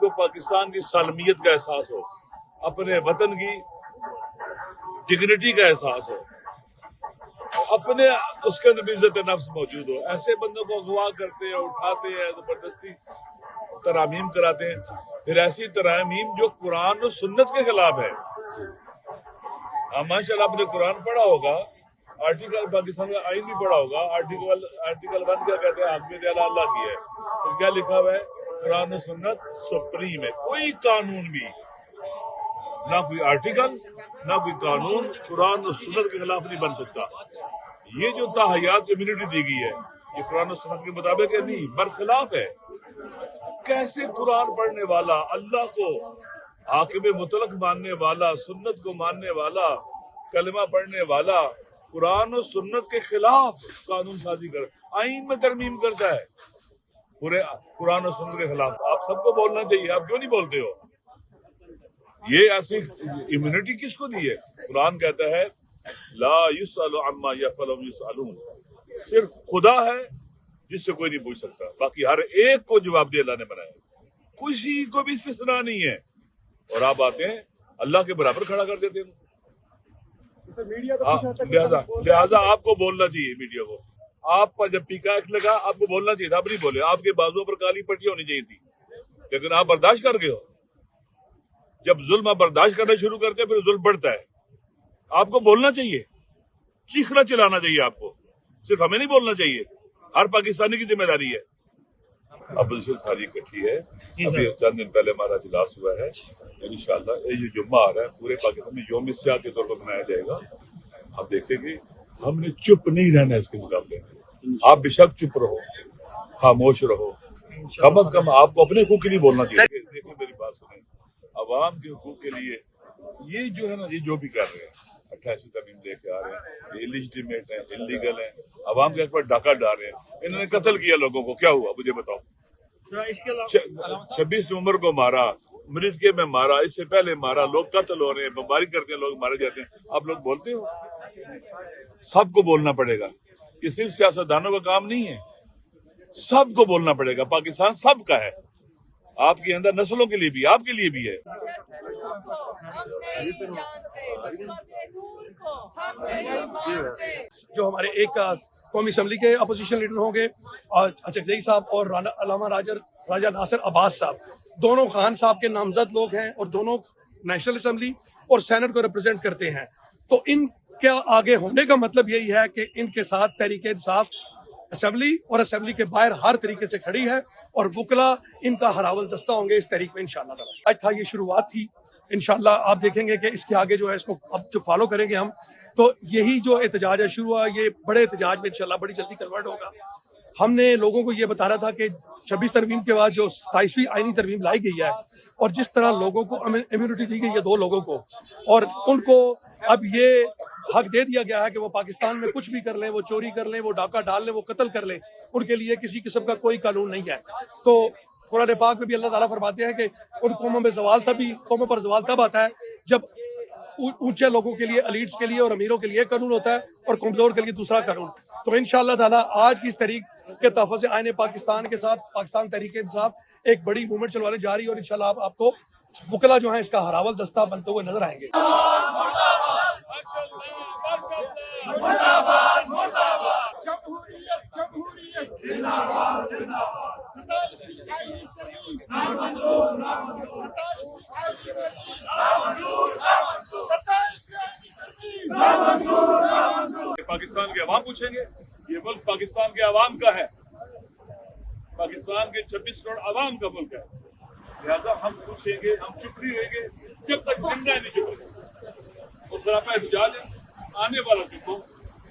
जिसको पाकिस्तान की सालमियत का एहसास हो, अपने वतन की डिग्निटी का एहसास हो, अपने उसके अंदर भी इज्जत नफ्स मौजूद हो, ऐसे बंदों को अगवा करते हैं, उठाते हैं, जबरदस्ती तरामीम कराते हैं। फिर ऐसी तरामीम जो कुरान और सुन्नत के खिलाफ है। माशाल्लाह आपने कुरान पढ़ा होगा, आर्टिकल पाकिस्तान का आइन भी पढ़ा होगा। आर्टिकल 1 क्या कहते हैं? हाकिमियत अल्लाह की है। तो क्या लिखा हुआ है? कुरान और सुन्नत सुप्रीम है। कोई कानून भी, ना कोई आर्टिकल ना कोई कानून कुरान और सुन्नत के खिलाफ नहीं बन सकता। ये जो ताहयात इम्यूनिटी दी गई है, ये कुरान और सुन्नत के मुताबिक है नहीं, बरखिलाफ है। कैसे कुरान पढ़ने वाला, अल्लाह को हाकिम मुतलक मानने वाला, सुन्नत को मानने वाला, कलमा पढ़ने वाला कुरान और सुन्नत के खिलाफ कानून साजी कर, आइन में तरमीम करता है, पूरे कुरान और सुन्नत के खिलाफ। आप सबको बोलना चाहिए, आप क्यों नहीं बोलते हो? ये ऐसी इम्यूनिटी किसको दी है? कुरान कहता है ला युसअलु अम्मा यफअलु युसअलून, सिर्फ खुदा है जिससे कोई नहीं पूछ सकता, बाकी हर एक को जवाब दे अल्लाह ने बनाया, किसी को भी इस्तिस्ना नहीं है। और आप आते हैं अल्लाह के बराबर खड़ा कर देते हैं। मीडिया तो लिहाजा आपको बोलना चाहिए मीडिया को। आप जब पीका एक्ट लगा आपको बोलना चाहिए था, आप नहीं बोले। आपके बाजुओं पर काली पट्टी होनी चाहिए थी, लेकिन आप बर्दाश्त कर गए हो। जब जुल्म आप बर्दाश्त करना शुरू करके फिर जुल्म बढ़ता है। आपको बोलना चाहिए, चीखना चिल्लाना चाहिए आपको, सिर्फ हमें नहीं बोलना चाहिए। हर पाकिस्तानी की जिम्मेदारी है। अपोजिशन सारी इकट्ठी है। अभी चंद दिन पहले हमारा इजलास हुआ है। इंशाअल्लाह ये जुम्मा आ रहा है, पूरे पाकिस्तान में यौम सियाहत के तौर पर मनाया जाएगा। आप देखेंगे हमने चुप नहीं रहना इसके मुकाबले में। आप बेशक चुप रहो, खामोश रहो, कम अज कम आपको अपने हकूक के लिए बोलना चाहिए। देखिए मेरी बात सुने, अवाम के हकूक के लिए ये जो है ना, ये जो भी कर रहे हैं 88 तरमीम लेके आ रहे हैं, ये इलिजिटिमेट है, इलीगल है, अवाम के ऊपर डाका डाल रहे हैं। इन्होंने कत्ल किया लोगों को, क्या हुआ मुझे बताओ? 26 नवंबर को मारा, मृतके में मारा, इससे पहले मारा, लोग कत्ल हो रहे हैं, बमबारी करते हैं, लोग मारे जाते हैं। आप लोग बोलते हो? सबको बोलना पड़ेगा। ये सिर्फ सियासतदानों का काम नहीं है, सबको बोलना पड़ेगा। पाकिस्तान सबका है, आपके अंदर नस्लों के लिए भी, आपके लिए भी है। जो हमारे एक कौमी असम्बली के अपोजिशन लीडर होंगे अचकजई साहब और अल्लामा राजा नासिर अब्बास साहब, दोनों खान साहब के नामजद लोग हैं और दोनों नेशनल असम्बली और सेनेट को रिप्रेजेंट करते हैं। तो इनके आगे होने का मतलब यही है कि इनके साथ तहरीक इंसाफ असम्बली और असम्बली के बाहर हर तरीके से खड़ी है और वुकला इनका हरावल दस्ता होंगे इस तहरीक में इंशाअल्लाह। आज था ये शुरुआत थी, इंशाअल्लाह आप देखेंगे कि इसके आगे जो है इसको अब जो फॉलो करेंगे हम, तो यही जो एहतजाज है शुरू हुआ, ये बड़े एहतजाज में इंशाअल्लाह बड़ी जल्दी कन्वर्ट होगा। हमने लोगों को ये बताना था कि 26 तरमीम के बाद जो 27वीं आईनी तरमीम लाई गई है और जिस तरह लोगों को इम्यूनिटी दी गई है 2 लोगों को, और उनको अब ये हक दे दिया गया है कि वो पाकिस्तान में कुछ भी कर लें, वो चोरी कर लें, वो डाका डाल लें, वो कत्ल कर लें, उनके लिए किसी किस्म का कोई कानून नहीं है। तो कुरान पाक में भी अल्लाह ताला फरमाते हैं कि उन कौमों में कौमों पर ज़वाल तब आता है जब ऊंचे लोगों के लिए, एलीट्स के लिए और अमीरों के लिए एक कानून होता है और कमजोर के लिए दूसरा कानून। तो इंशाअल्लाह ताला आज की इस तहरीक के तहफ़्फ़ुज़ से आईने पाकिस्तान के साथ पाकिस्तान तहरीक इंसाफ एक बड़ी मूवमेंट चलवाने जा रही है और इंशाअल्लाह आपको वुकला जो है इसका हरावल दस्ता बनते हुए नजर आएंगे। पाकिस्तान के अवाम पूछेंगे, ये मुल्क पाकिस्तान के अवाम का है, पाकिस्तान के 26 करोड़ अवाम का मुल्क है। लिहाजा हम पूछेंगे, हम चुप नहीं रहेंगे जब तक जिंदा नहीं चुप रहेंगे। और सरापा एहतजाज आने वाला चुप हो,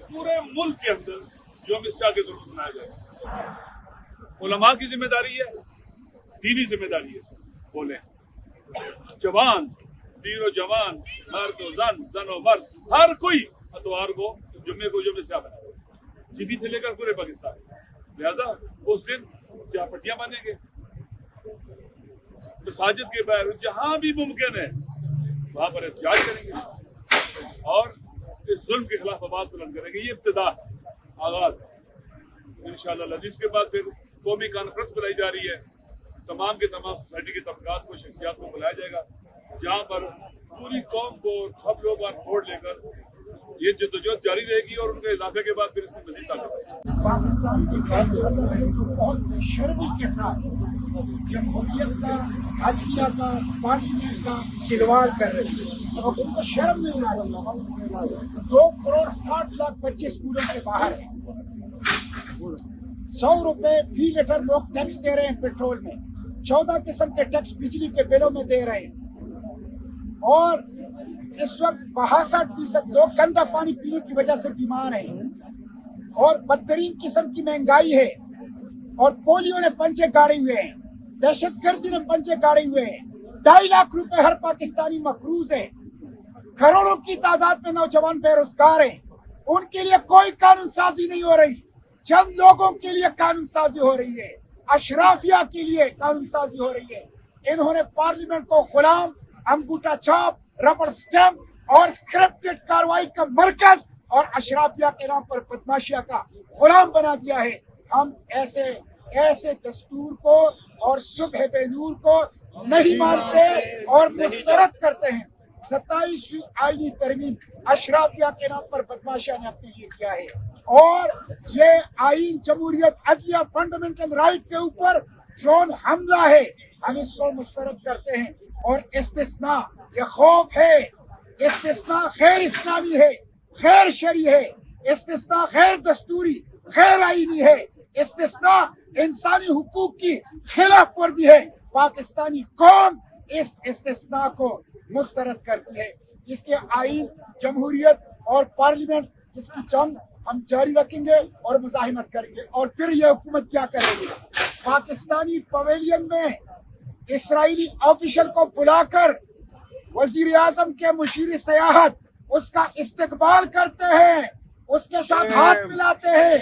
पूरे मुल्क के अंदर जो हम इस के जरूर बनाया जाए। उलमा की जिम्मेदारी है, दीनी जिम्मेदारी है, बोले जवान, पीरो जवान, मर्द जन और मर्द, हर कोई अतवार को जुम्मे को जुम्मे स्याह बनाए, दिल्ली से लेकर पूरे पाकिस्तान। लिहाजा उस दिन स्याह पट्टियां बांधेंगे, मसाजिद के बाहर जहां भी मुमकिन है वहां पर एहतजाज करेंगे और इस जुल्म के खिलाफ आवाज बुलंद करेंगे। ये इब्तिदा आगाज है। इंशाअल्लाह जिसके बाद फिर कौमी कॉन्फ्रेंस बुलाई जा रही है, तमाम के तमाम सोसाइटी के तबकात को, शख्सियात को बुलाया जाएगा, जहाँ पर पूरी कौम को सब लोग ऑन बोर्ड लेकर ये जद्दोजहद जारी रहेगी और उनके इजाफे के बाद फिर इसमें मजीद ताकत आएगी। पाकिस्तान के गैर जो बहुत बेशर्मी के साथ जमहूरियत का, अदलिया का, पार्लियामेंट का खिलवाड़ कर रही है और उनको शर्म नहीं आ रही। 2,60,00,000 बच्चे स्कूलों से बाहर हैं। 100 रुपए फी लीटर लोग टैक्स दे रहे हैं पेट्रोल में, 14 किस्म के टैक्स बिजली के बिलों में दे रहे हैं और इस वक्त 62% लोग गंदा पानी पीने की वजह से बीमार हैं और बदतरीन किस्म की महंगाई है और पोलियो ने पंजे गाड़े हुए हैं, दहशतगर्दी ने पंजे गाड़े हुए हैं। 2.5 लाख रुपए हर पाकिस्तानी मकरूज है, करोड़ों की तादाद में नौजवान बेरोजगार हैं, उनके लिए कोई कानून साजी नहीं हो रही। चंद लोगों के लिए कानून साजी हो रही है, अशराफिया के लिए कानून साजी हो रही है। इन्होंने पार्लियामेंट को गुलाम, अंगूठा छाप, रबड़ स्टैंप और स्क्रिप्टेड कार्रवाई का मरकज और अशराफिया के नाम पर बदमाशिया का गुलाम बना दिया है। हम ऐसे दस्तूर को और सुबह बेनूर को नहीं मानते और मुस्तरद करते हैं। 27वीं आईनी तरमीम अशराफिया के नाम पर बदमाशिया ने अपने लिए किया है और ये आईन जमहूरियत, अदलिया, फंडामेंटल राइट के ऊपर ड्रोन हमला है। हम इसको मुस्तरद करते हैं और इस्तिस्ना ये खौफ है, इस्तिस्ना गैर इस्लामी है, गैर शरी है, इस्तिस्ना गैर दस्तूरी, गैर आईनी है, इस्तिस्ना इंसानी हुकूक की खिलाफ वर्जी है। पाकिस्तानी कौम इस इस्तिस्ना को मुस्तरद करती है। इसके आईन, जमहूरियत और पार्लियामेंट, इसकी जंग हम जारी रखेंगे और मुजाहिमत करेंगे। और फिर ये हुकूमत क्या करेगी? पाकिस्तानी पवेलियन में इसराइली ऑफिशियल को बुलाकर वजीर आजम के मुशीर सयाहत उसका इस्तकबाल करते हैं, उसके साथ हाथ मिलाते हैं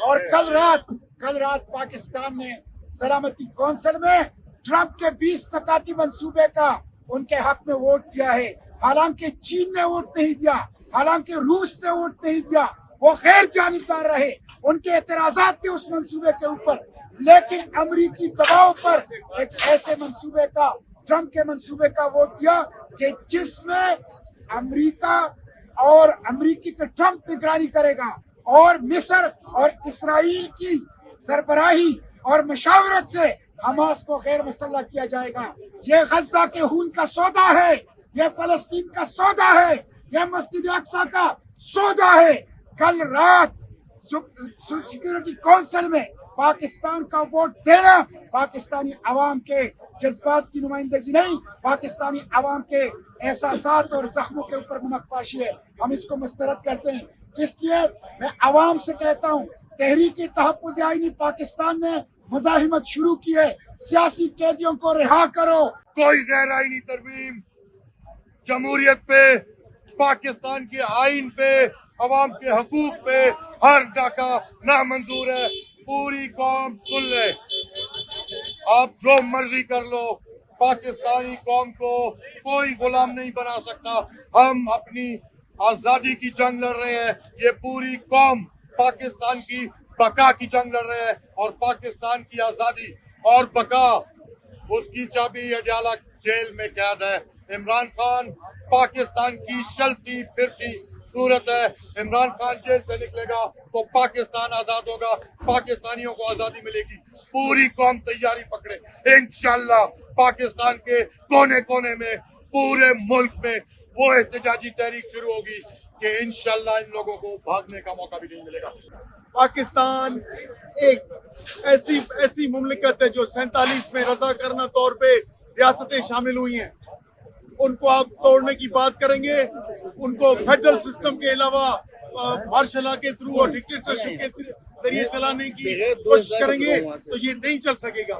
और कल रात पाकिस्तान ने सलामती कौंसिल में ट्रंप के 20 नकाती मंसूबे का उनके हक में वोट दिया है। हालांकि चीन ने वोट नहीं दिया, हालांकि रूस ने वोट नहीं दिया, वो गैर जानिबदार रहे, उनके एतराजात थे उस मंसूबे के ऊपर, लेकिन अमरीकी दबाव पर एक ऐसे मंसूबे का, ट्रंप के मंसूबे का वोट दिया कि जिसमें अमेरिका और अमेरिकी के ट्रंप निगरानी करेगा और मिस्र और इसराइल की सरबराही और मशावरत से हमास को गैर मुसल्लह किया जाएगा। ये गजा के खून का सौदा है, ये फलस्तीन का सौदा है, ये मस्जिद अक्सा का सौदा है। कल रात सिक्योरिटी काउंसिल में पाकिस्तान का वोट देना पाकिस्तानी अवाम के जज्बात की नुमाइंदगी नहीं, पाकिस्तानी अवाम के एहसासात और जख्मों के ऊपर नमकपाशी है। हम इसको मुस्तरद करते हैं। इसलिए मैं अवाम से कहता हूँ, तहरीक तहफ़्फ़ुज़ आईनी पाकिस्तान ने मुज़ाहिमत शुरू की है, सियासी कैदियों को रिहा करो। कोई गैर आईनी तरमीम जमहूरियत पे, पाकिस्तान के आइन पे, अवाम के हकूक पे हर डाका नामंजूर है। पूरी कौम सुन ले, आप जो मर्जी कर लो, पाकिस्तानी कौम को कोई गुलाम नहीं बना सकता। हम अपनी आजादी की जंग लड़ रहे हैं, ये पूरी कौम पाकिस्तान की बका की जंग लड़ रहे हैं और पाकिस्तान की आजादी और बका उसकी चाबी अडयाला जेल में कैद है। इमरान खान पाकिस्तान की चलती फिरती सूरत है। इमरान खान जेल से निकलेगा तो पाकिस्तान आजाद होगा, पाकिस्तानियों को आजादी मिलेगी। पूरी कौम तैयारी पकड़े, इंशाल्लाह पाकिस्तान के कोने कोने में, पूरे मुल्क में वो एहतजाजी तहरीक शुरू होगी कि इंशाल्लाह इन लोगों को भागने का मौका भी नहीं मिलेगा। पाकिस्तान एक ऐसी मुमलिकत है जो 47 में रज़ाकारना तौर पे रियासतें शामिल हुई हैं, उनको आप तोड़ने की बात करेंगे, उनको फेडरल सिस्टम के अलावा मार्शल लॉ के थ्रू और डिक्टेटरशिप के जरिए चलाने की कोशिश करेंगे तो ये नहीं चल सकेगा।